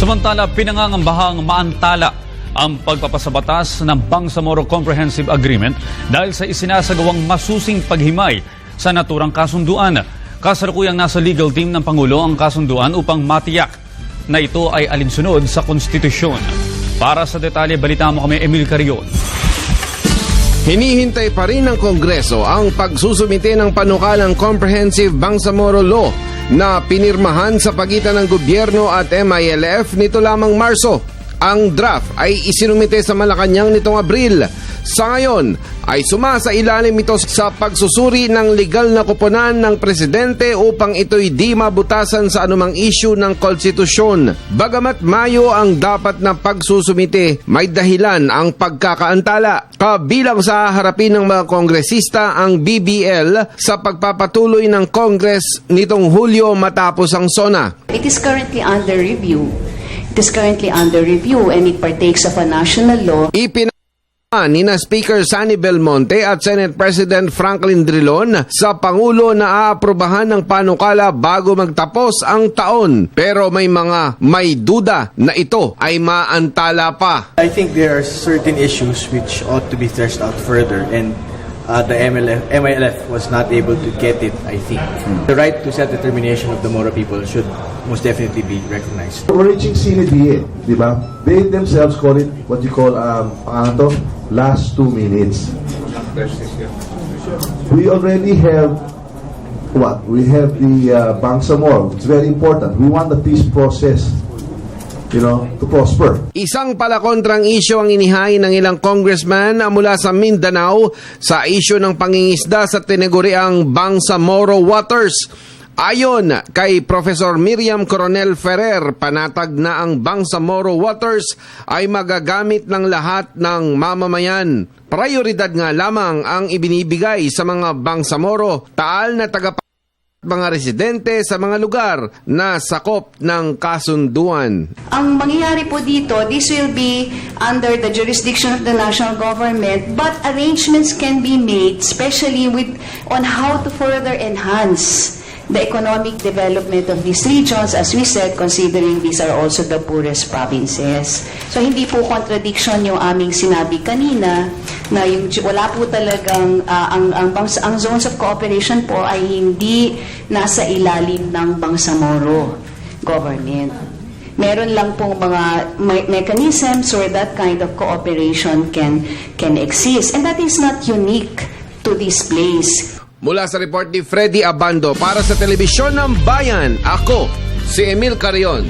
Samantala, pinangangambahang maantala ang pagpapasabatas ng Bangsamoro Comprehensive Agreement dahil sa isinasagawang masusing paghimay sa naturang kasunduan. Kasalukuyang nasa legal team ng Pangulo ang kasunduan upang matiyak na ito ay alinsunod sa konstitusyon. Para sa detalye, balita mo kami, Emil Carion. Hinihintay pa rin ng Kongreso ang pagsusumite ng panukalang Comprehensive Bangsamoro Law na pinirmahan sa pagitan ng gobyerno at MILF nito lamang Marso. Ang draft ay isinumite sa Malacanang nitong Abril. Sa ngayon ay sumasailalim ito sa pagsusuri ng legal na kuponan ng presidente upang ito'y di mabutasan sa anumang issue ng konstitusyon. Bagamat Mayo ang dapat na pagsusumite, may dahilan ang pagkakaantala. Kabilang sa harapin ng mga kongresista ang BBL sa pagpapatuloy ng Congress nitong Hulyo matapos ang SONA. It is currently under review. It is currently under review and it partakes of a national law. Ni na Speaker Sani Belmonte at Senate President Franklin Drilon sa Pangulo na aaprubahan ng panukala bago magtapos ang taon. Pero may duda na ito ay maantala pa. I think there are certain issues which ought to be threshed out further, and the MILF was not able to get it, I think. The right to self-determination of the Moro people should most definitely be recognized. We're reaching sine die, di ba? They themselves call it what you call last 2 minutes. We already have what? We have the Bangsamoro. It's very important. We want the peace process, to prosper. Isang palakontrang isyo ang inihain ng ilang congressman mula sa Mindanao sa isyo ng pangingisda sa tinaguriang Bangsamoro Waters. Ayon kay Professor Miriam Coronel Ferrer, panatag na ang Bangsamoro Waters ay magagamit ng lahat ng mamamayan. Prioridad nga lamang ang ibinibigay sa mga Bangsamoro, taal na mga residente sa mga lugar na sakop ng kasunduan. Ang mangyayari po dito, this will be under the jurisdiction of the national government, but arrangements can be made, especially on how to further enhance the economic development of these regions, as we said, considering these are also the poorest provinces. So hindi po contradiction yung aming sinabi kanina na wala po talagang ang zones of cooperation po ay hindi nasa ilalim ng Bangsamoro government. Meron lang pong mga mechanisms where that kind of cooperation can exist, and that is not unique to this place. Mula sa report ni Freddy Abando para sa Telebisyon ng Bayan, ako si Emil Carion.